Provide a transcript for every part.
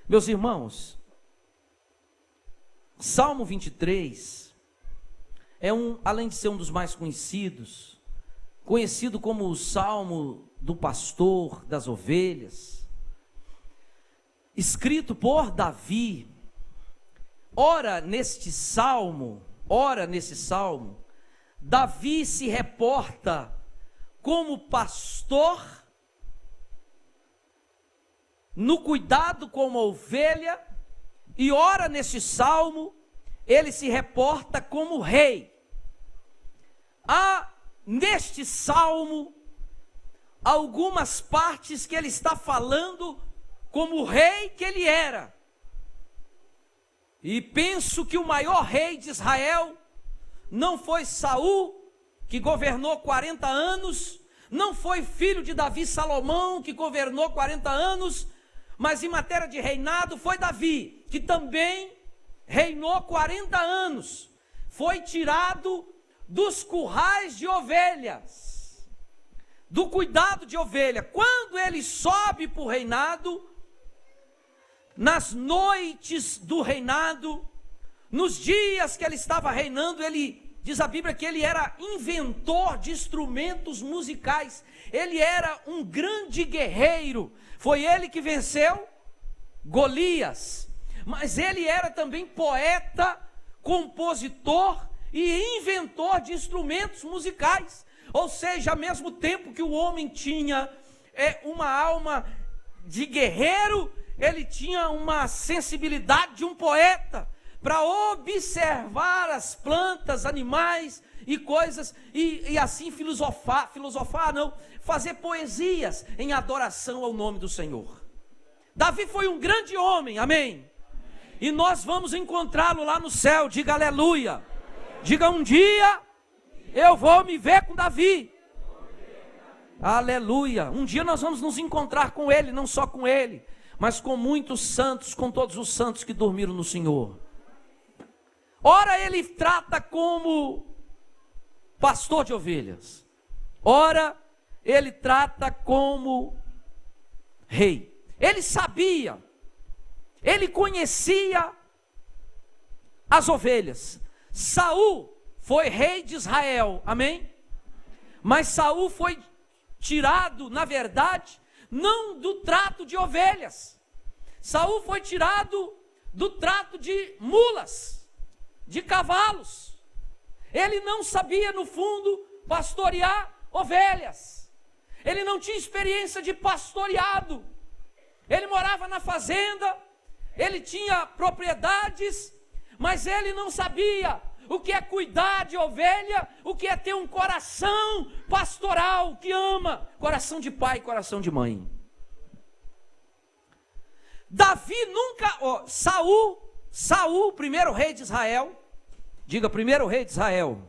Meus irmãos, Salmo 23 além de ser um dos mais conhecidos, conhecido como o Salmo do pastor das ovelhas, escrito por Davi. Ora, nesse salmo, Davi se reporta como pastor, no cuidado com uma ovelha, e ora neste salmo, ele se reporta como rei. Há neste salmo algumas partes que ele está falando como o rei que ele era. E penso que o maior rei de Israel não foi Saul, que governou 40 anos, não foi filho de Davi, Salomão, que governou 40 anos, mas em matéria de reinado foi Davi, que também reinou 40 anos, foi tirado dos currais de ovelhas, do cuidado de ovelha. Quando ele sobe para o reinado, nas noites do reinado, nos dias que ele estava reinando, ele diz a Bíblia que ele era inventor de instrumentos musicais, ele era um grande guerreiro, foi ele que venceu Golias, mas ele era também poeta, compositor e inventor de instrumentos musicais. Ou seja, ao mesmo tempo que o homem tinha uma alma de guerreiro, ele tinha uma sensibilidade de um poeta, para observar as plantas, animais e coisas, e assim fazer poesias em adoração ao nome do Senhor. Davi foi um grande homem, amém? E nós vamos encontrá-lo lá no céu, diga aleluia. Diga, um dia eu vou me ver com Davi. Aleluia. Um dia nós vamos nos encontrar com ele, não só com ele, mas com muitos santos, com todos os santos que dormiram no Senhor. Ora ele trata como pastor de ovelhas, ora ele trata como rei. Ele sabia, ele conhecia as ovelhas. Saul foi rei de Israel, amém? Mas Saul foi tirado, na verdade, não do trato de ovelhas. Saul foi tirado do trato de mulas, de cavalos. Ele não sabia, no fundo, pastorear ovelhas. Ele não tinha experiência de pastoreado. Ele morava na fazenda, ele tinha propriedades, mas ele não sabia o que é cuidar de ovelha, o que é ter um coração pastoral que ama, coração de pai, coração de mãe. Davi nunca, Saul, primeiro rei de Israel, diga primeiro rei de Israel.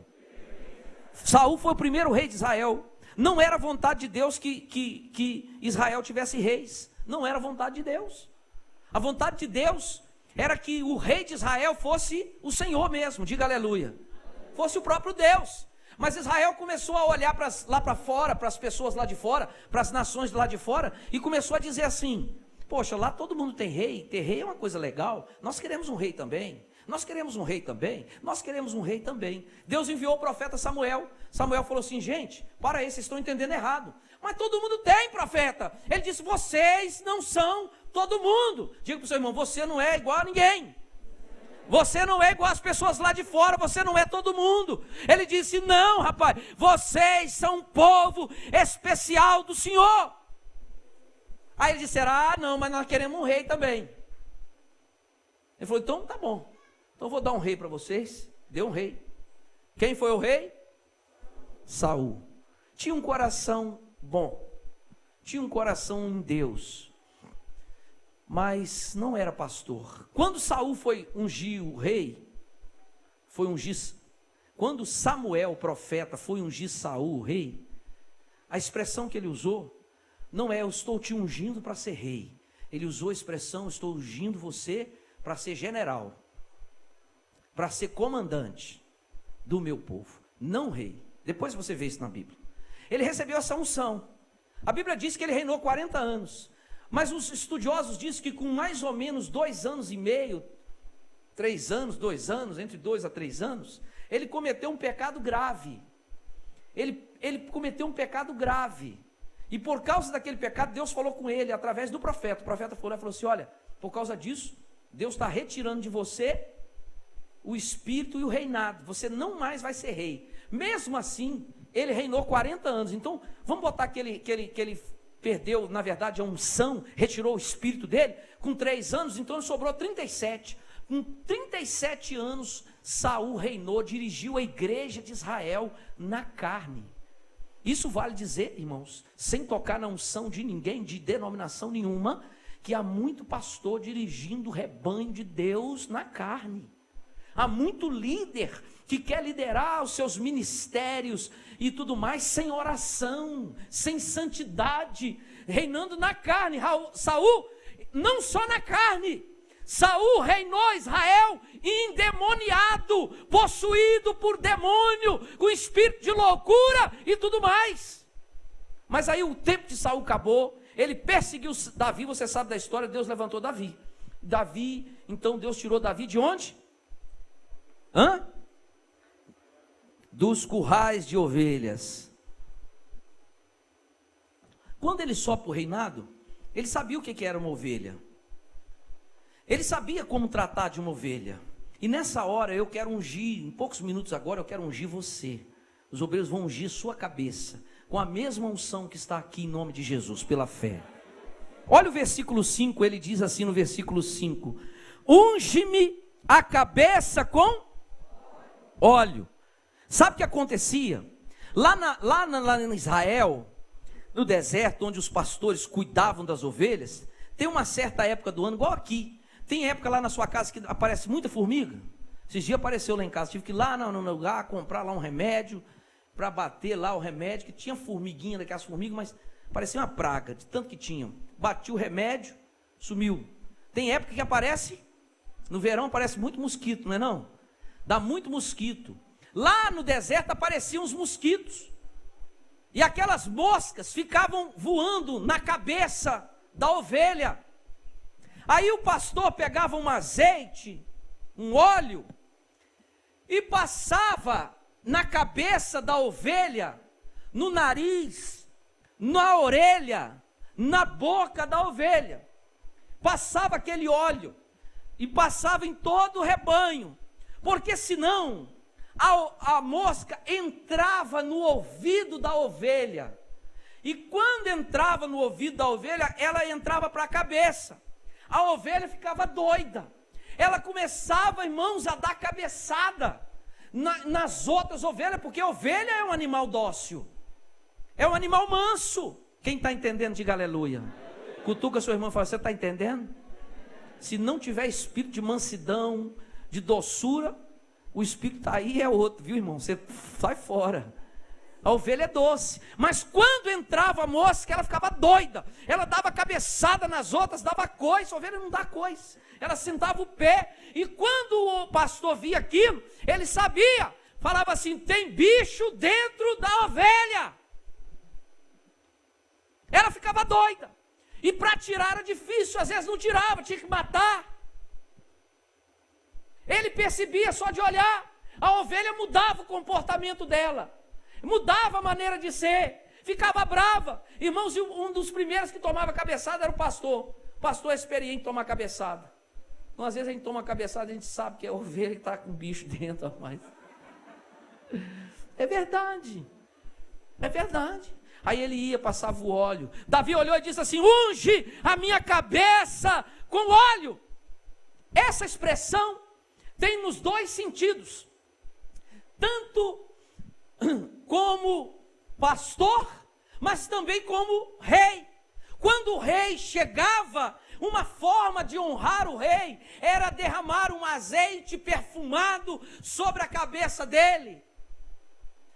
Saul foi o primeiro rei de Israel. Não era vontade de Deus que Israel tivesse reis. Não era vontade de Deus. A vontade de Deus era que o rei de Israel fosse o Senhor mesmo, diga aleluia. Fosse o próprio Deus. Mas Israel começou a olhar lá para fora, para as pessoas lá de fora, para as nações lá de fora, e começou a dizer assim: poxa, lá todo mundo tem rei, ter rei é uma coisa legal, nós queremos um rei também. Nós queremos um rei também, nós queremos um rei também. Deus enviou o profeta Samuel. Samuel falou assim: gente, para aí, vocês estão entendendo errado. Mas todo mundo tem profeta. Ele disse: vocês não são todo mundo. Diga para o seu irmão: você não é igual a ninguém. Você não é igual às pessoas lá de fora, você não é todo mundo. Ele disse: não, rapaz, vocês são um povo especial do Senhor. Aí eles disseram: ah, não, mas nós queremos um rei também. Ele falou: então tá bom. Então eu vou dar um rei para vocês. Deu um rei. Quem foi o rei? Saul. Tinha um coração bom. Tinha um coração em Deus. Mas não era pastor. Quando Saul foi ungir o rei, quando Samuel, o profeta, foi ungir Saul, o rei, a expressão que ele usou não é: eu estou te ungindo para ser rei. Ele usou a expressão: estou ungindo você para ser general, para ser comandante do meu povo, não rei. Depois você vê isso na Bíblia. Ele recebeu essa unção. A Bíblia diz que ele reinou 40 anos. Mas os estudiosos dizem que com mais ou menos 2 anos e meio, 3 anos, 2 anos, entre 2 a 3 anos, ele cometeu um pecado grave. Ele cometeu um pecado grave. E por causa daquele pecado, Deus falou com ele através do profeta. O profeta falou assim: olha, por causa disso, Deus está retirando de você o espírito e o reinado. Você não mais vai ser rei. Mesmo assim, ele reinou 40 anos. Então, vamos botar que ele perdeu, na verdade, a unção, retirou o espírito dele com 3 anos, então sobrou 37. Com 37 anos, Saul reinou, dirigiu a igreja de Israel na carne. Isso vale dizer, irmãos, sem tocar na unção de ninguém, de denominação nenhuma, que há muito pastor dirigindo o rebanho de Deus na carne. Há muito líder que quer liderar os seus ministérios e tudo mais sem oração, sem santidade, reinando na carne. Saul, não só na carne, Saul reinou Israel endemoniado, possuído por demônio, com espírito de loucura e tudo mais. Mas aí o tempo de Saul acabou, ele perseguiu Davi, você sabe da história, Deus levantou Davi. Então Deus tirou Davi de onde? Dos currais de ovelhas. Quando ele sobe para o reinado, ele sabia o que era uma ovelha. Ele sabia como tratar de uma ovelha. E nessa hora eu quero ungir, em poucos minutos agora eu quero ungir você. Os obreiros vão ungir sua cabeça, com a mesma unção que está aqui em nome de Jesus, pela fé. Olha o versículo 5, ele diz assim no versículo 5: unge-me a cabeça com óleo. Sabe o que acontecia? Lá em Israel, no deserto, onde os pastores cuidavam das ovelhas, tem uma certa época do ano, igual aqui. Tem época lá na sua casa que aparece muita formiga. Esses dias apareceu lá em casa, tive que ir lá no lugar, comprar lá um remédio, para bater lá o remédio, que tinha formiguinha daquelas formigas, mas parecia uma praga, de tanto que tinham. Bati o remédio, sumiu. Tem época que aparece, no verão aparece muito mosquito, não é não? Dá muito mosquito. Lá no deserto apareciam os mosquitos. E aquelas moscas ficavam voando na cabeça da ovelha. Aí o pastor pegava um azeite, um óleo, e passava na cabeça da ovelha, no nariz, na orelha, na boca da ovelha. Passava aquele óleo e passava em todo o rebanho, porque senão a mosca entrava no ouvido da ovelha, e quando entrava no ouvido da ovelha, ela entrava para a cabeça. A ovelha ficava doida, ela começava, irmãos, a dar cabeçada nas outras ovelhas, porque a ovelha é um animal dócil, é um animal manso. Quem está entendendo, diga aleluia. Cutuca seu irmão e fala: você está entendendo? Se não tiver espírito de mansidão, de doçura, o espírito está aí, é outro, viu, irmão? Você sai fora. A ovelha é doce, mas quando entrava a mosca, ela ficava doida, ela dava cabeçada nas outras, dava coice. A ovelha não dá coice, ela sentava o pé, e quando o pastor via aquilo, ele sabia, falava assim: tem bicho dentro da ovelha. Ela ficava doida, e para tirar era difícil, às vezes não tirava, tinha que matar. Ele percebia só de olhar, a ovelha mudava o comportamento dela, mudava a maneira de ser, ficava brava. Irmãos, e um dos primeiros que tomava cabeçada era o pastor. O pastor é experiente em tomar cabeçada. Então, às vezes a gente toma cabeçada, a gente sabe que é a ovelha que está com bicho dentro, rapaz. É verdade, é verdade. Aí ele ia, passava o óleo. Davi olhou e disse assim: unge a minha cabeça com óleo. Essa expressão tem nos dois sentidos, tanto como pastor, mas também como rei. Quando o rei chegava, uma forma de honrar o rei era derramar um azeite perfumado sobre a cabeça dele.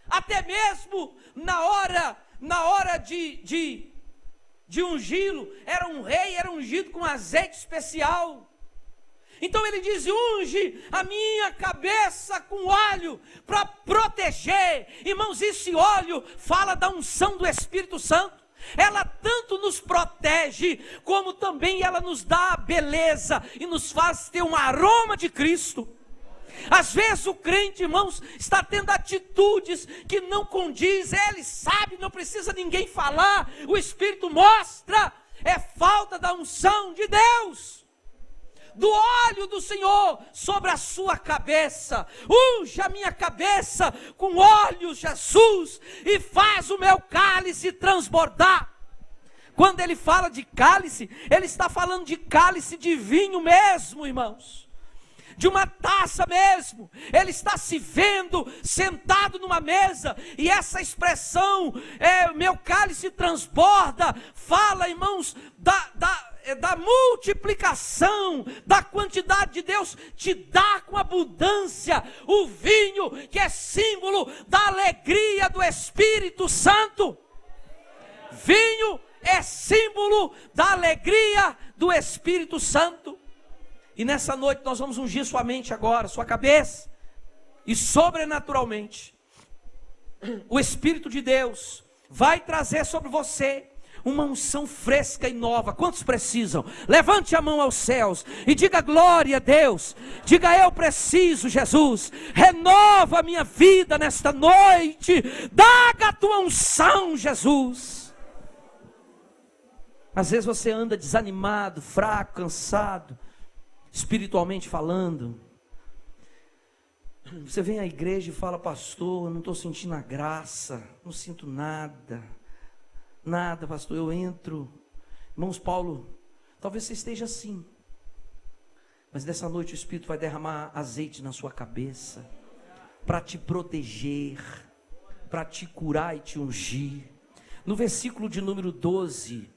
Até mesmo na hora de ungí-lo, era um rei, era ungido com azeite especial. Então ele diz: unge a minha cabeça com óleo para proteger. Irmãos, esse óleo fala da unção do Espírito Santo. ela tanto nos protege, como também ela nos dá a beleza e nos faz ter um aroma de Cristo. Às vezes o crente, irmãos, está tendo atitudes que não condiz, ele sabe, não precisa ninguém falar, o Espírito mostra, é falta da unção de Deus, do óleo do Senhor sobre a sua cabeça. Unja a minha cabeça com óleo, Jesus, e faz o meu cálice transbordar. Quando ele fala de cálice, ele está falando de cálice de vinho mesmo, irmãos, de uma taça mesmo. Ele está se vendo sentado numa mesa, e essa expressão, meu cálice transborda, fala, irmãos, da multiplicação, da quantidade de Deus te dá com abundância. O vinho, que é símbolo da alegria do Espírito Santo. Vinho é símbolo da alegria do Espírito Santo. E nessa noite nós vamos ungir sua mente agora, sua cabeça, e sobrenaturalmente o Espírito de Deus vai trazer sobre você uma unção fresca e nova. Quantos precisam? Levante a mão aos céus e diga glória a Deus. Diga: eu preciso, Jesus. Renova a minha vida nesta noite. Dá a tua unção, Jesus. Às vezes você anda desanimado, fraco, cansado, espiritualmente falando. Você vem à igreja e fala: pastor, eu não estou sentindo a graça, não sinto nada, pastor, eu entro. Irmãos, Paulo, talvez você esteja assim, mas nessa noite o Espírito vai derramar azeite na sua cabeça, para te proteger, para te curar e te ungir. No versículo de número 12,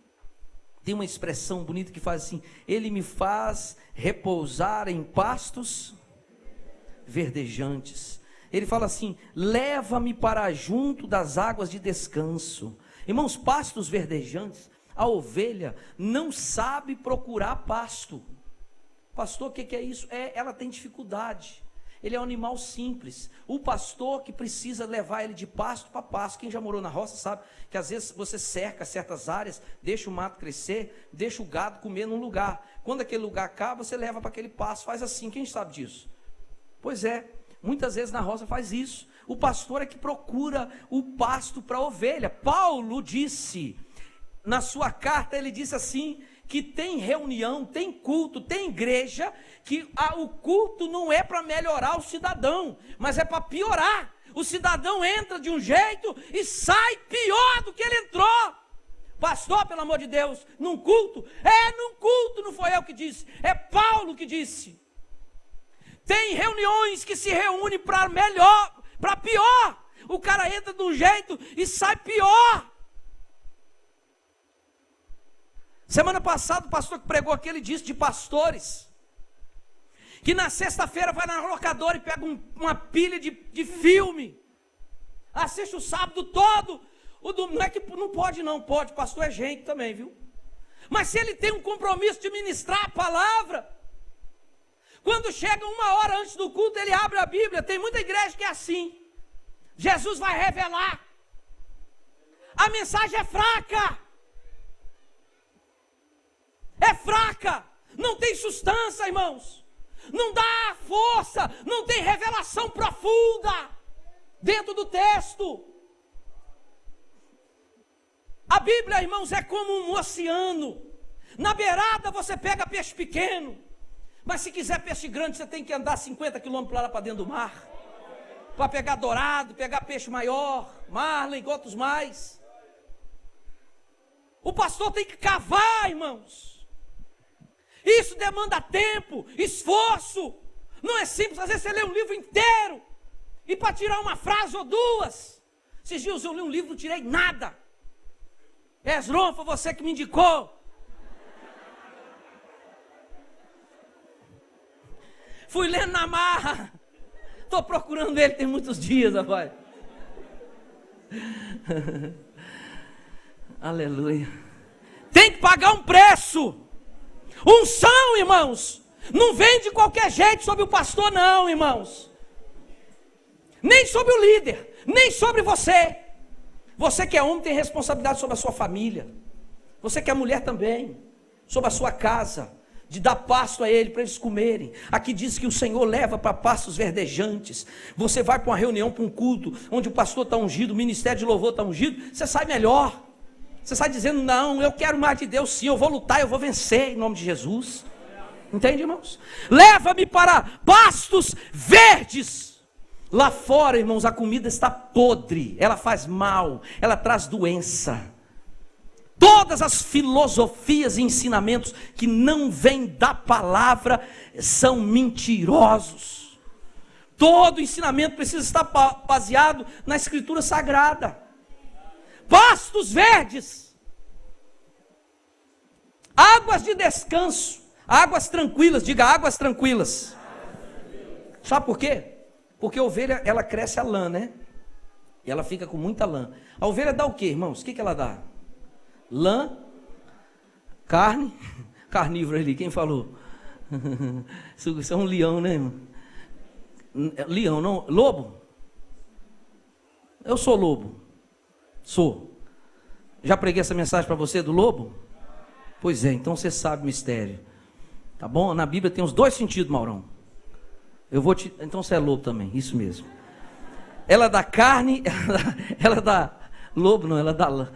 tem uma expressão bonita que faz assim: ele me faz repousar em pastos verdejantes. Ele fala assim: leva-me para junto das águas de descanso. Irmãos, pastos verdejantes, a ovelha não sabe procurar pasto. Pastor, o que é isso? Ela tem dificuldade. Ele é um animal simples. O pastor que precisa levar ele de pasto para pasto. Quem já morou na roça sabe que às vezes você cerca certas áreas, deixa o mato crescer, deixa o gado comer num lugar. Quando aquele lugar acaba, você leva para aquele pasto, faz assim. Quem sabe disso? Pois é, muitas vezes na roça faz isso. O pastor é que procura o pasto para a ovelha. Paulo disse, na sua carta, ele disse assim, que tem reunião, tem culto, tem igreja, que o culto não é para melhorar o cidadão, mas é para piorar. O cidadão entra de um jeito e sai pior do que ele entrou. Pastor, pelo amor de Deus, num culto? Num culto, não foi eu que disse, é Paulo que disse. Tem reuniões que se reúnem para melhor, para pior. O cara entra de um jeito e sai pior. Semana passada o pastor que pregou aqui, ele disse de pastores que na sexta-feira vai na locadora e pega uma pilha de filme, assiste o sábado todo, não é que não pode, não pode, pastor é gente também, viu? Mas se ele tem um compromisso de ministrar a palavra, quando chega uma hora antes do culto, ele abre a Bíblia. Tem muita igreja que é assim. Jesus vai revelar, a mensagem é fraca, não tem sustância, irmãos, não dá força, não tem revelação profunda dentro do texto. A Bíblia, irmãos, é como um oceano. Na beirada você pega peixe pequeno, mas se quiser peixe grande, você tem que andar 50 quilômetros lá para dentro do mar, para pegar dourado, pegar peixe maior, marlin, outros mais. O pastor tem que cavar, irmãos. Isso demanda tempo, esforço. Não é simples. Às vezes você lê um livro inteiro e para tirar uma frase ou duas. Esses dias eu li um livro, não tirei nada. Esron, foi você que me indicou. Fui lendo na marra. Estou procurando ele tem muitos dias, rapaz. Aleluia. Tem que pagar um preço. Unção, irmãos, não vem de qualquer jeito sobre o pastor, não, irmãos. Nem sobre o líder, nem sobre você. Você que é homem tem responsabilidade sobre a sua família. Você que é mulher também, sobre a sua casa, de dar pasto a ele para eles comerem. Aqui diz que o Senhor leva para pastos verdejantes. Você vai para uma reunião, para um culto, onde o pastor está ungido, o ministério de louvor está ungido, você sai melhor. Você sai dizendo, não, eu quero mais de Deus sim, eu vou lutar, eu vou vencer em nome de Jesus. Entende, irmãos? Leva-me para pastos verdes. Lá fora, irmãos, a comida está podre, ela faz mal, ela traz doença. Todas as filosofias e ensinamentos que não vêm da palavra são mentirosos. Todo ensinamento precisa estar baseado na Escritura Sagrada. Pastos verdes, águas de descanso, águas tranquilas, diga águas tranquilas. Sabe por quê? Porque a ovelha, ela cresce a lã, né? E ela fica com muita lã. A ovelha dá o quê, irmãos? O que ela dá? Lã, carne, carnívoro ali, quem falou? Isso é um leão, né, irmão? Leão, não, lobo? Eu sou lobo, sou. Já preguei essa mensagem para você do lobo? Pois é, então você sabe o mistério, tá bom? Na Bíblia tem os dois sentidos, Maurão. Então você é lobo também, isso mesmo. Ela dá carne, ela dá lobo, não, ela dá lã,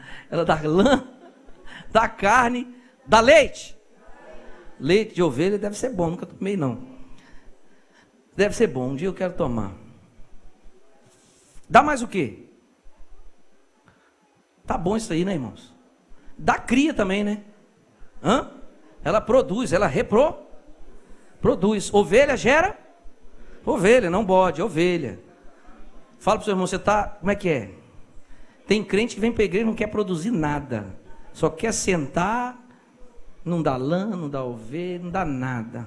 dá carne, dá leite. Leite de ovelha deve ser bom, nunca tomei não. Deve ser bom, um dia eu quero tomar. Dá mais o quê? Tá bom isso aí, né, irmãos? Dá cria também, né? Ela produz, ela reproduz. Ovelha gera ovelha, não bode, ovelha. Fala para o seu irmão, você tá, como é que é? Tem crente que vem para a igreja e não quer produzir nada. Só quer sentar, não dá lã, não dá ovelha, não dá nada.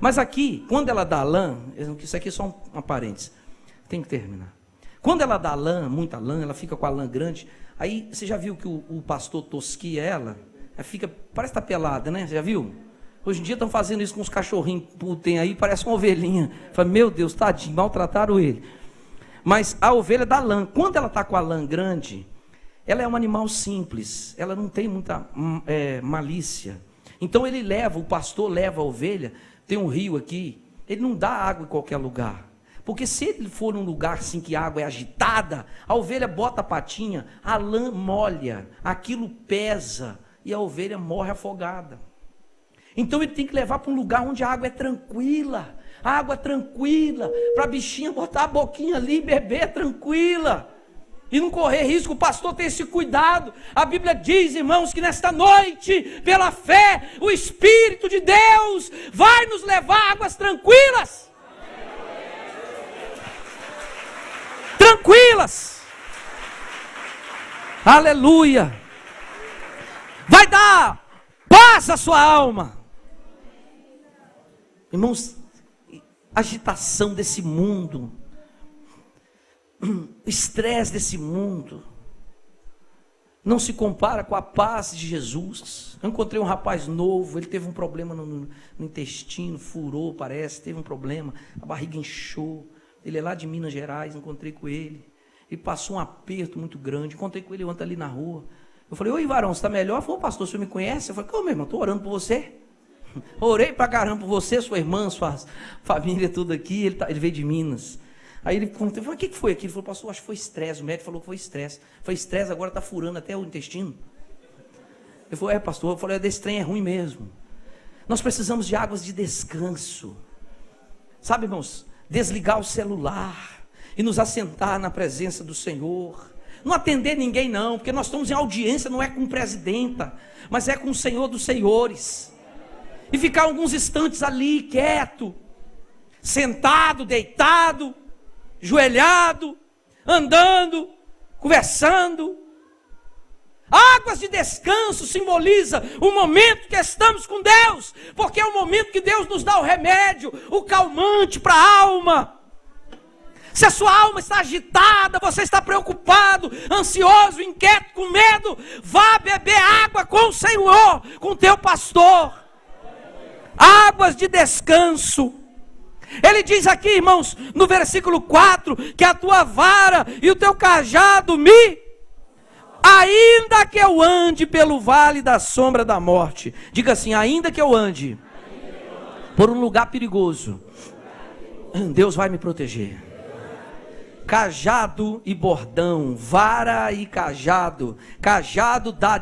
Mas aqui, quando ela dá lã, isso aqui é só uma parênteses, tem que terminar. Quando ela dá lã, muita lã, ela fica com a lã grande, aí você já viu que o pastor tosquia ela fica, parece que está pelada, né? Você já viu? Hoje em dia estão fazendo isso com os cachorrinhos putem aí, parece uma ovelhinha. Fala, meu Deus, tadinho, maltrataram ele. Mas a ovelha dá lã. Quando ela está com a lã grande, ela é um animal simples, ela não tem muita malícia. Então o pastor leva a ovelha, tem um rio aqui, ele não dá água em qualquer lugar. Porque se ele for num lugar assim que a água é agitada, a ovelha bota a patinha, a lã molha, aquilo pesa e a ovelha morre afogada. Então ele tem que levar para um lugar onde a água é tranquila, para a bichinha botar a boquinha ali e beber tranquila, e não correr risco. O pastor tem esse cuidado. A Bíblia diz, irmãos, que nesta noite, pela fé, o Espírito de Deus vai nos levar a águas tranquilas. Tranquilas. Aleluia. Vai dar paz à sua alma. Irmãos, agitação desse mundo, estresse desse mundo, não se compara com a paz de Jesus. Eu encontrei um rapaz novo, ele teve um problema no intestino, furou, parece, teve um problema, a barriga inchou. Ele é lá de Minas Gerais, encontrei com ele. Ele passou um aperto muito grande, encontrei com ele ontem ali na rua. Eu falei, oi varão, você está melhor? Ele falou, pastor, o senhor me conhece? Eu falei, como, meu irmão, estou orando por você. Orei pra caramba por você, sua irmã, sua família, tudo aqui. Ele veio de Minas. Aí ele contou, o que foi aqui? Ele falou, pastor, acho que foi estresse. O médico falou que foi estresse. Foi estresse, agora está furando até o intestino. Ele falou, pastor. Eu falei, desse trem é ruim mesmo. Nós precisamos de águas de descanso. Sabe, irmãos, desligar o celular e nos assentar na presença do Senhor. Não atender ninguém não, porque nós estamos em audiência, não é com presidenta, mas é com o Senhor dos Senhores. E ficar alguns instantes ali, quieto, sentado, deitado, joelhado, andando, conversando. Águas de descanso simboliza o momento que estamos com Deus, porque é o momento que Deus nos dá o remédio, o calmante para a alma. Se a sua alma está agitada, você está preocupado, ansioso, inquieto, com medo, vá beber água com o Senhor, com o teu pastor. Águas de descanso. Ele diz aqui, irmãos, no versículo 4, que a tua vara e o teu cajado me Ainda que eu ande pelo vale da sombra da morte. Diga assim: ainda que eu ande por um lugar perigoso, Deus vai me proteger. Cajado e bordão, vara e cajado. Cajado dá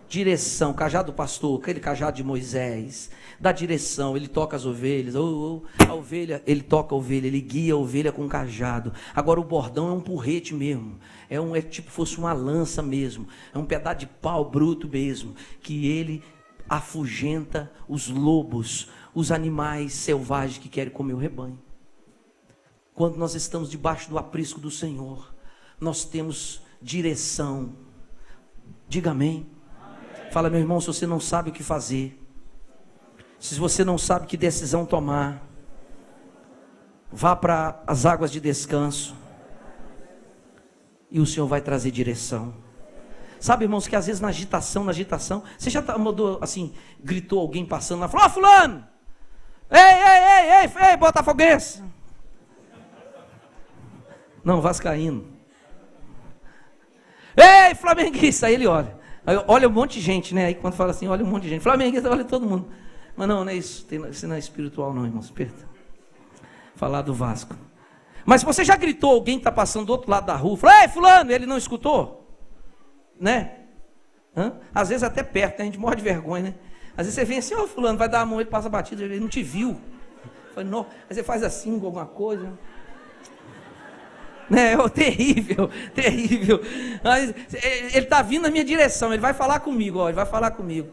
direção. Cajado do pastor, aquele cajado de Moisés, dá direção. Ele toca as ovelhas. A ovelha, ele toca a ovelha, ele guia a ovelha com cajado. Agora o bordão é um porrete mesmo. É tipo fosse uma lança mesmo. É um pedaço de pau bruto mesmo, que ele afugenta os lobos, os animais selvagens que querem comer o rebanho. Quando nós estamos debaixo do aprisco do Senhor, nós temos direção. Diga amém. Fala, meu irmão, se você não sabe o que fazer, se você não sabe que decisão tomar, vá para as águas de descanso e o Senhor vai trazer direção. Sabe, irmãos, que às vezes na agitação, você já mandou assim, gritou alguém passando lá, falou: ó, fulano, ei, botafoguense. Não, vascaíno. Ei, flamenguista. Aí ele olha. Aí olha um monte de gente, né? Aí quando fala assim, olha um monte de gente. Flamenguista, olha todo mundo. Mas não é isso. Isso não é espiritual não, irmãos. Perdão. Falar do Vasco. Mas se você já gritou, alguém está passando do outro lado da rua, falou: ei, fulano, ele não escutou? Né? Às vezes até perto, né? A gente morre de vergonha, né? Às vezes você vem assim: ó, fulano, vai dar a mão, ele passa batido, ele não te viu. Fala, não. Aí você faz assim com alguma coisa. Né? Terrível. Mas ele está vindo na minha direção, ele vai falar comigo, ele vai falar comigo.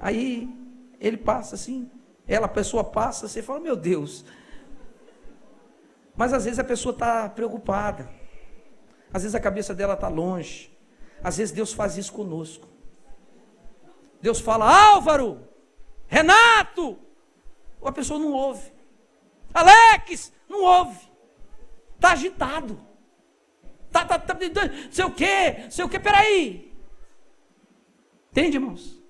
Aí ele passa assim, a pessoa passa, você fala: meu Deus. Mas às vezes a pessoa está preocupada, às vezes a cabeça dela está longe, às vezes Deus faz isso conosco. Deus fala: Álvaro, Renato, a pessoa não ouve. Alex, não ouve, está agitado. Sei o que, peraí. Entende, irmãos?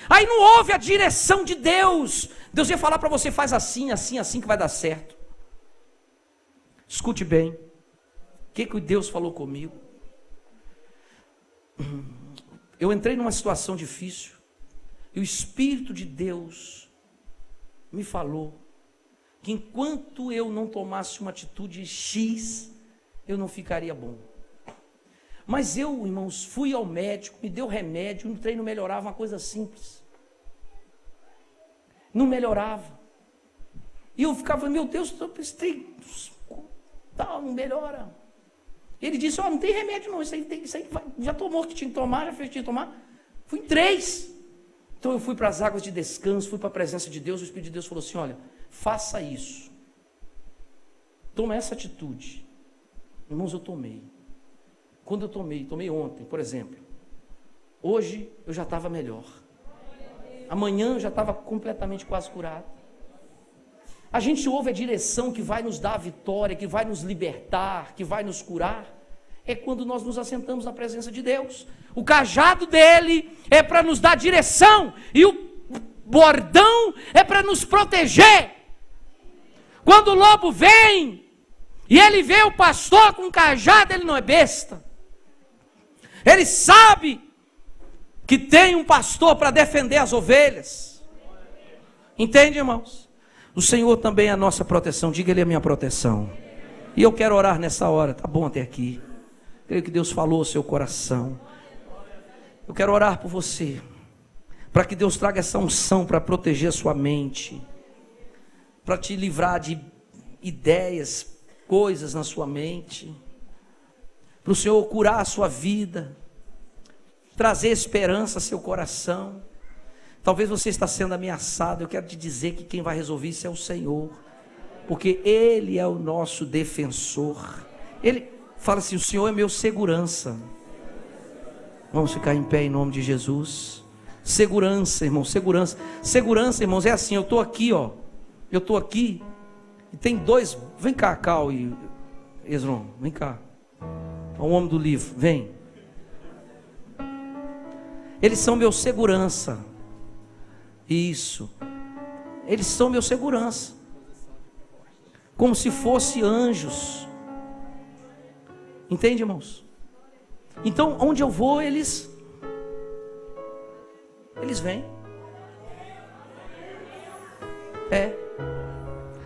Aí não ouve a direção de Deus. Deus ia falar para você: faz assim, assim, assim que vai dar certo. Escute bem. O que Deus falou comigo? Eu entrei numa situação difícil e o Espírito de Deus me falou que enquanto eu não tomasse uma atitude X, eu não ficaria bom. Mas eu, irmãos, fui ao médico, me deu remédio, o treino melhorava, uma coisa simples. Não melhorava. E eu ficava: meu Deus, esse treino não melhora. Ele disse: ó, não tem remédio não, isso aí já tomou o que tinha que tomar, já fez o que tinha que tomar. Fui em 3. Então eu fui para as águas de descanso, fui para a presença de Deus, o Espírito de Deus falou assim: olha, faça isso. Toma essa atitude. Irmãos, eu tomei. Quando eu tomei ontem, por exemplo. Hoje eu já estava melhor. Amanhã eu já estava completamente quase curado. A gente ouve a direção que vai nos dar a vitória, que vai nos libertar, que vai nos curar. É quando nós nos assentamos na presença de Deus. O cajado dele é para nos dar direção e o bordão é para nos proteger. Quando o lobo vem e ele vê o pastor com cajado, ele não é besta. Ele sabe que tem um pastor para defender as ovelhas. Entende, irmãos? O Senhor também é a nossa proteção. Diga: Ele é a minha proteção. E eu quero orar nessa hora. Tá bom até aqui. Creio que Deus falou ao seu coração. Eu quero orar por você, para que Deus traga essa unção para proteger a sua mente, para te livrar de ideias, coisas na sua mente, para o Senhor curar a sua vida, trazer esperança ao seu coração. Talvez você está sendo ameaçado. Eu quero te dizer que quem vai resolver isso é o Senhor, porque Ele é o nosso defensor. Ele fala assim: o Senhor é meu segurança. Vamos ficar em pé em nome de Jesus. Segurança, irmão, segurança. Segurança, irmãos, é assim: eu estou aqui, ó. Eu estou aqui e tem 2. Vem cá, Cal e Esron, vem cá. O homem do livro, vem. Eles são meu segurança. Isso. Eles são meu segurança. Como se fossem anjos. Entende, irmãos? Então, onde eu vou, eles vêm.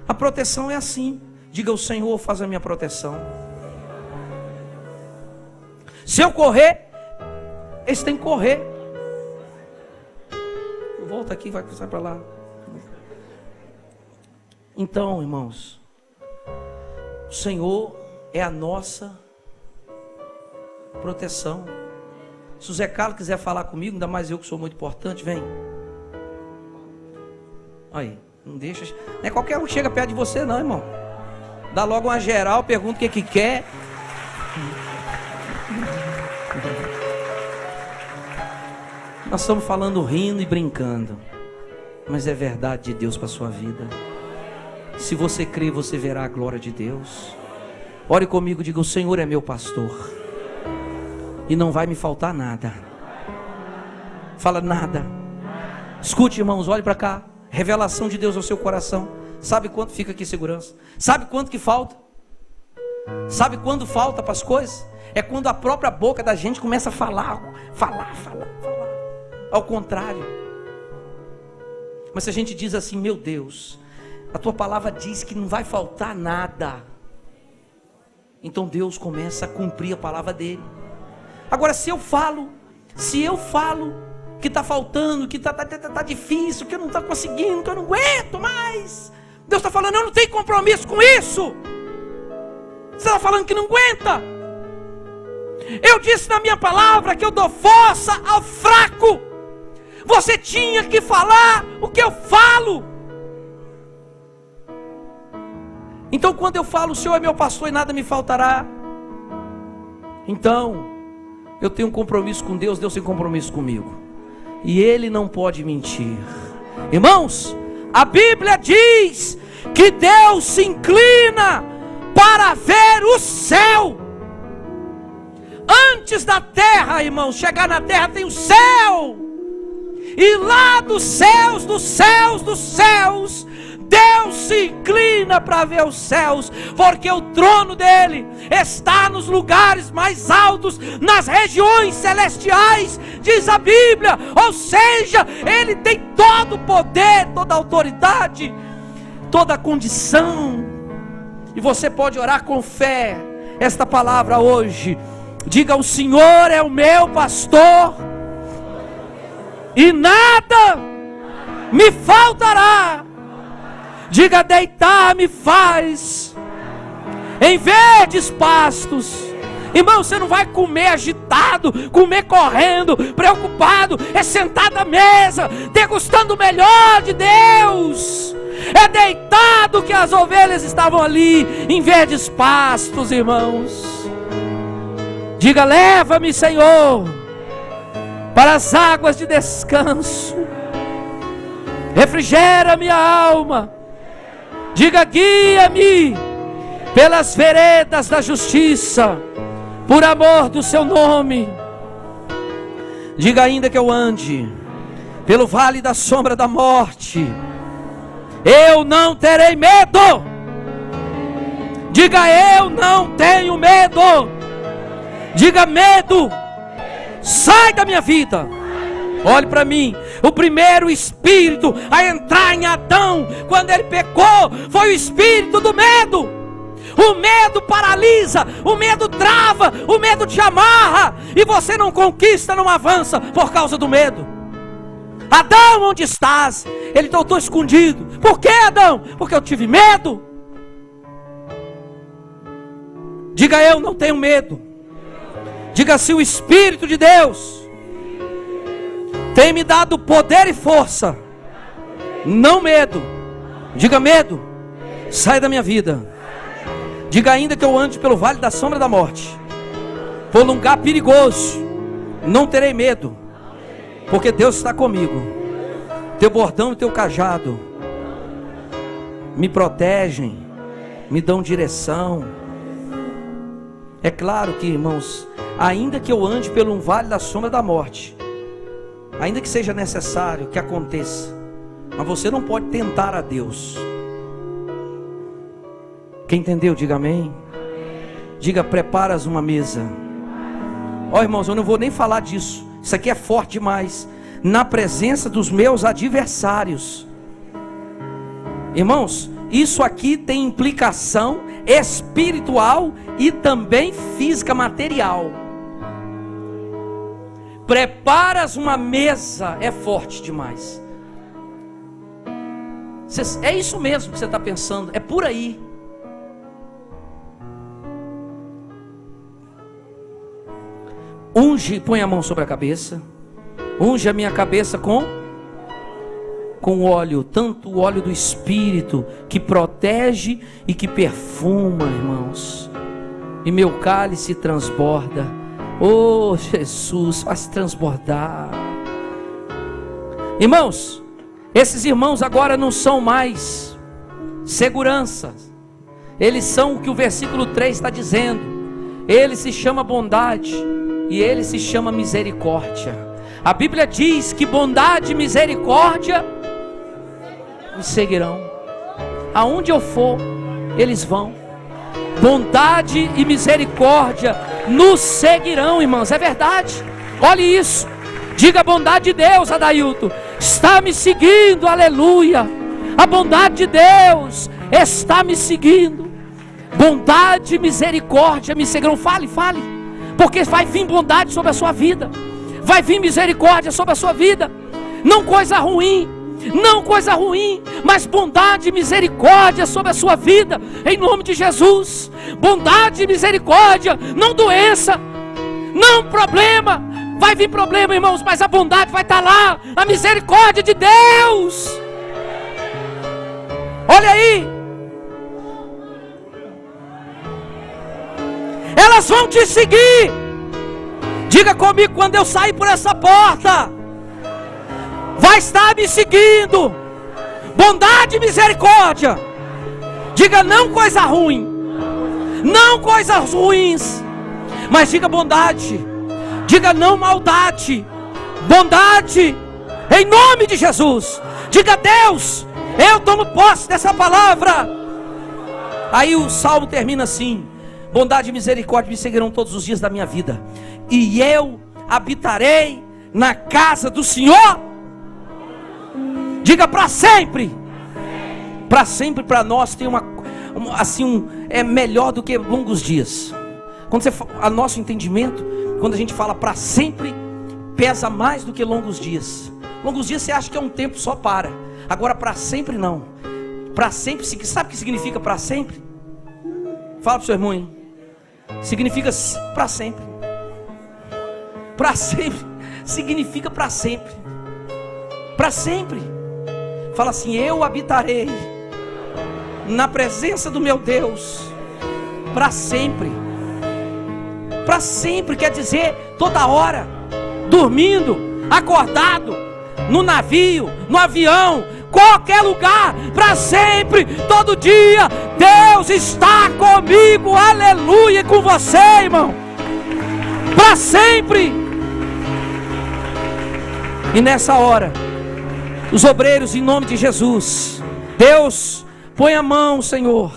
A proteção é assim. Diga: o Senhor faz a minha proteção. Se eu correr, eles têm que correr. Volta aqui, vai para lá. Então, irmãos, o Senhor é a nossa proteção. Se o Zé Carlos quiser falar comigo, ainda mais eu que sou muito importante, vem. Aí, não deixa. Não é qualquer um que chega perto de você, não, irmão. Dá logo uma geral, pergunta o que quer. Nós estamos falando rindo e brincando, mas é verdade de Deus para a sua vida. Se você crê, você verá a glória de Deus. Ore comigo, diga: o Senhor é meu pastor e não vai me faltar nada. Fala: nada. Escute, irmãos, olhe para cá. Revelação de Deus ao seu coração. Sabe quanto fica aqui segurança? Sabe quanto que falta? Sabe quando falta para as coisas? É quando a própria boca da gente começa a falar. Ao contrário. Mas se a gente diz assim: meu Deus, a tua palavra diz que não vai faltar nada, então Deus começa a cumprir a palavra dele. Agora, se eu falo que está faltando, que está difícil, que eu não estou conseguindo, que eu não aguento mais, Deus está falando: eu não tenho compromisso com isso. Você está falando que não aguenta. Eu disse na minha palavra que eu dou força ao fraco. Você tinha que falar o que eu falo. Então, quando eu falo: o Senhor é meu pastor e nada me faltará, então eu tenho um compromisso com Deus, Deus tem compromisso comigo, e Ele não pode mentir. Irmãos, a Bíblia diz que Deus se inclina para ver o céu. Antes da terra, irmãos, chegar na terra tem o céu. E lá dos céus, Deus se inclina para ver os céus, porque o trono dele está nos lugares mais altos, nas regiões celestiais, diz a Bíblia. Ou seja, ele tem todo o poder, toda a autoridade, toda a condição. E você pode orar com fé esta palavra hoje. Diga: o Senhor é o meu pastor e nada me faltará. Diga: deitar-me faz em verdes pastos. Irmão, você não vai comer agitado, comer correndo, preocupado. É sentado à mesa, degustando o melhor de Deus. É deitado que as ovelhas estavam ali, em verdes pastos, irmãos. Diga: leva-me, Senhor, para as águas de descanso. Refrigera minha alma. Diga: guia-me pelas veredas da justiça, por amor do seu nome. Diga: ainda que eu ande pelo vale da sombra da morte, eu não terei medo. Diga: eu não tenho medo. Diga: medo, sai da minha vida. Olhe para mim. O primeiro espírito a entrar em Adão, quando ele pecou, foi o espírito do medo. O medo paralisa, o medo trava, o medo te amarra, e você não conquista, não avança por causa do medo. Adão, onde estás? Ele estou escondido. Por que, Adão? Porque eu tive medo. Diga: eu não tenho medo. Diga assim: o Espírito de Deus tem me dado poder e força, não medo. Diga: medo, sai da minha vida. Diga: ainda que eu ande pelo vale da sombra da morte, por um lugar perigoso, não terei medo, porque Deus está comigo. Teu bordão e teu cajado me protegem, me dão direção. É claro que, irmãos, ainda que eu ande pelo um vale da sombra da morte, ainda que seja necessário que aconteça, mas você não pode tentar a Deus. Quem entendeu, diga amém. Diga: preparas uma mesa Ó, irmãos, eu não vou nem falar disso. Isso aqui é forte demais. Na presença dos meus adversários. Irmãos, isso aqui tem implicação espiritual e também física, material. Preparas uma mesa, é forte demais. É isso mesmo que você está pensando, é por aí. Unge, põe a mão sobre a cabeça. Unge a minha cabeça com óleo, tanto o óleo do Espírito, que protege e que perfuma, irmãos. E meu cálice transborda. Oh, Jesus, faz transbordar. Irmãos, esses irmãos agora não são mais seguranças. Eles são o que o versículo 3 está dizendo. Ele se chama bondade e ele se chama misericórdia. A Bíblia diz que bondade e misericórdia me seguirão. Aonde eu for, eles vão. Bondade e misericórdia nos seguirão, irmãos. É verdade. Olhe isso. Diga: a bondade de Deus, Adailton, está me seguindo. Aleluia. A bondade de Deus está me seguindo. Bondade e misericórdia me seguirão. Fale, fale. Porque vai vir bondade sobre a sua vida. Vai vir misericórdia sobre a sua vida. Não coisa ruim, não coisa ruim, mas bondade e misericórdia sobre a sua vida, em nome de Jesus. Bondade e misericórdia, não doença, não problema. Vai vir problema, irmãos, mas a bondade vai estar lá, a misericórdia de Deus. Olha aí, elas vão te seguir. Diga comigo: quando eu sair por essa porta, vai estar me seguindo bondade e misericórdia. Diga: não coisa ruim, não coisas ruins, mas diga bondade. Diga: não maldade, bondade, em nome de Jesus. Diga: Deus, eu tomo posse dessa palavra. Aí o salmo termina assim: bondade e misericórdia me seguirão todos os dias da minha vida, e eu habitarei na casa do Senhor. Diga: para sempre. Para sempre para nós tem é melhor do que longos dias. Quando a nosso entendimento, quando a gente fala para sempre, pesa mais do que longos dias. Longos dias você acha que é um tempo só para. Agora para sempre não. Para sempre, sabe o que significa para sempre? Fala para o seu irmão aí. Significa para sempre. Para sempre significa para sempre. Para sempre. Fala assim: eu habitarei na presença do meu Deus para sempre. Para sempre quer dizer toda hora, dormindo, acordado, no navio, no avião, qualquer lugar, para sempre, todo dia. Deus está comigo, aleluia, com você, irmão, para sempre. E nessa hora, os obreiros, em nome de Jesus, Deus, põe a mão, Senhor,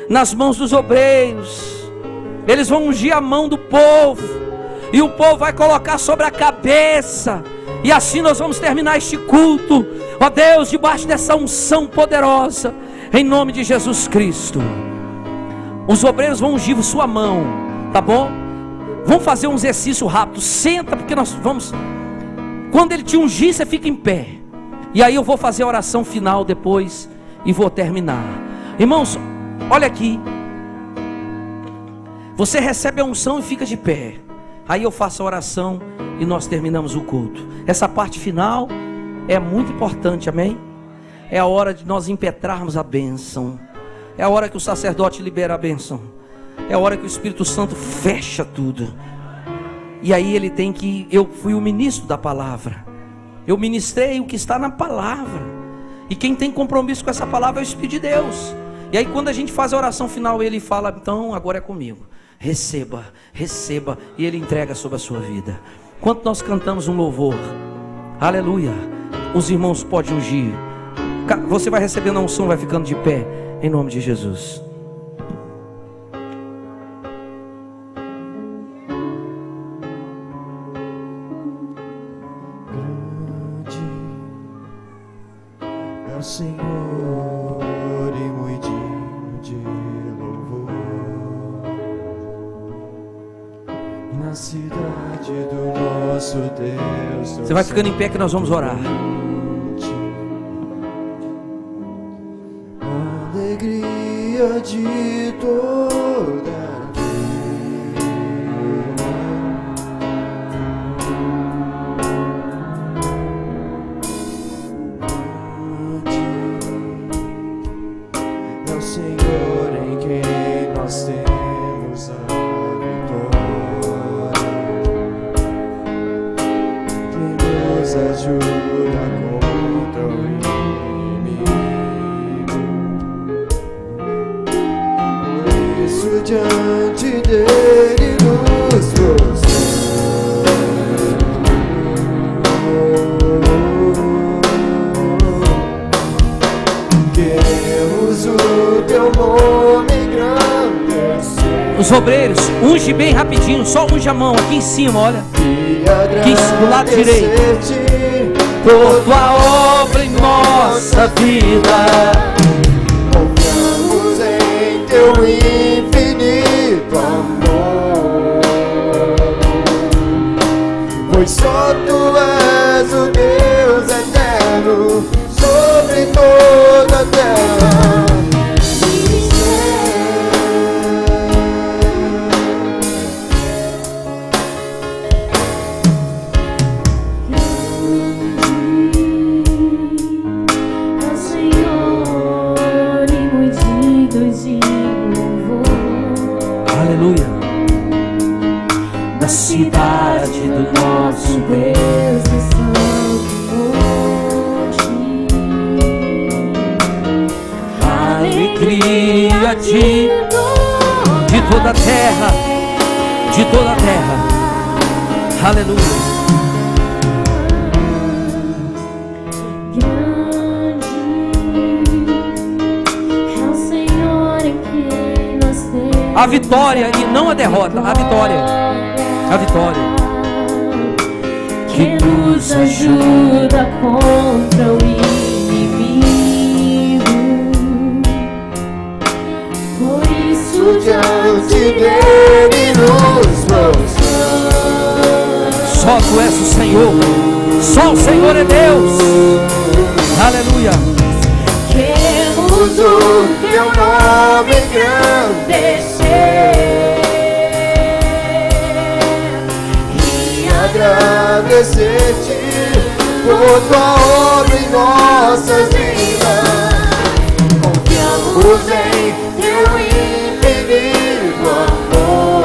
nas mãos dos obreiros. Eles vão ungir a mão do povo, e o povo vai colocar sobre a cabeça, e assim nós vamos terminar este culto, ó Deus, debaixo dessa unção poderosa, em nome de Jesus Cristo. Os obreiros vão ungir sua mão, tá bom? Vamos fazer um exercício rápido. Senta, porque nós vamos. Quando ele te ungir, você fica em pé, e aí eu vou fazer a oração final depois, e vou terminar. Irmãos, olha aqui. Você recebe a unção e fica de pé. Aí eu faço a oração e nós terminamos o culto. Essa parte final é muito importante, amém? É a hora de nós impetrarmos a bênção. É a hora que o sacerdote libera a bênção. É a hora que o Espírito Santo fecha tudo. E aí ele tem que... Eu fui o ministro da palavra. Eu ministrei o que está na palavra. E quem tem compromisso com essa palavra é o Espírito de Deus. E aí quando a gente faz a oração final, ele fala: então agora é comigo. Receba, receba, e ele entrega sobre a sua vida. Enquanto nós cantamos um louvor, aleluia, os irmãos podem ungir. Você vai recebendo a unção, vai ficando de pé, em nome de Jesus. e muito digno de louvor. Na cidade do nosso Deus. Você vai ficando em pé que nós vamos orar. Alegria de toda é o Senhor em quem nós temos a vitória, que nos ajuda contra o inimigo. Por isso diante dele nos prostramos. Queremos o teu nome engrandecer. Os obreiros, unge bem rapidinho, só unge a mão aqui em cima, olha. Aqui do lado direito. Por tua obra em nossa vida. Confiamos em teu infinito amor, pois só tu és o Deus eterno sobre toda a terra. Aleluia. Da cidade do nosso Deus e Santo. Alegria de toda a terra, de toda a terra. Aleluia. A vitória e não a derrota, a vitória. A vitória. Que nos ajuda contra o inimigo. Por isso Diante dele nos prostramos. Só tu és o Senhor. Só o Senhor é Deus. Aleluia. Queremos o teu nome engrandecer e agradecer-te por tua obra em nossas vidas. Confiamos em teu infinito amor,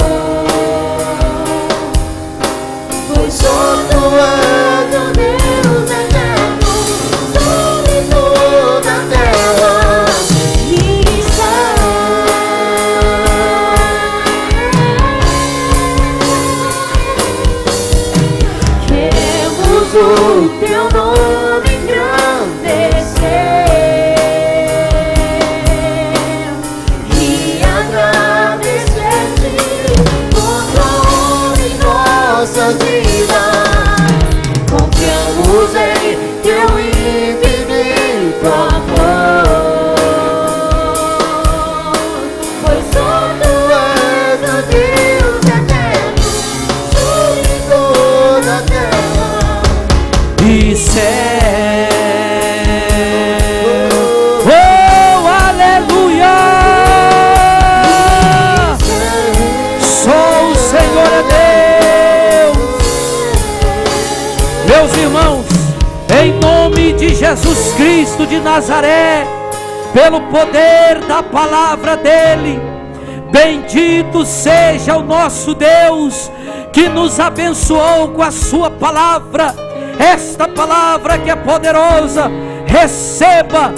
pois só tu és o Deus eterno sobre toda a terra. O teu nome engrandecer e agradecer-te por tua obra em nossas vidas. Confiamos em teu infinito amor, pois só tu és o Deus eterno sobre toda a terra. E céu. Oh, aleluia! Só o Senhor é Deus. Meus irmãos, em nome de Jesus Cristo de Nazaré, pelo poder da palavra dele, bendito seja o nosso Deus que nos abençoou com a sua palavra. Esta palavra que é poderosa, receba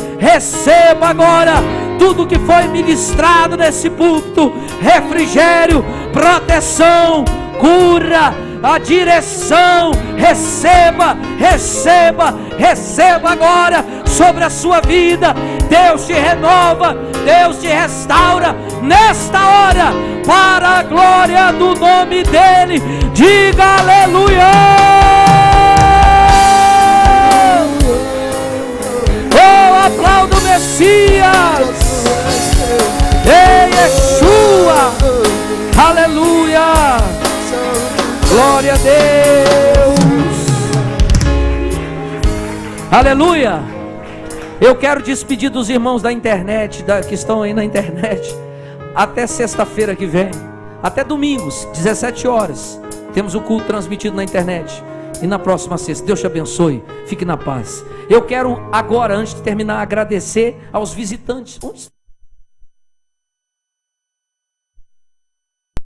agora tudo que foi ministrado nesse púlpito: refrigério, proteção, cura, a direção. Receba agora sobre a sua vida. Deus te renova, Deus te restaura nesta hora, para a glória do nome dele. Diga aleluia. Aplaudo, meu Messias. Ei, Yeshua. Aleluia. Glória a Deus. Aleluia. Eu quero despedir dos irmãos da internet, que estão aí na internet. Até sexta-feira que vem. Até domingos, 17 horas. Temos o culto transmitido na internet. E na próxima sexta, Deus te abençoe. Fique na paz. Eu quero agora, antes de terminar, agradecer aos visitantes. Onde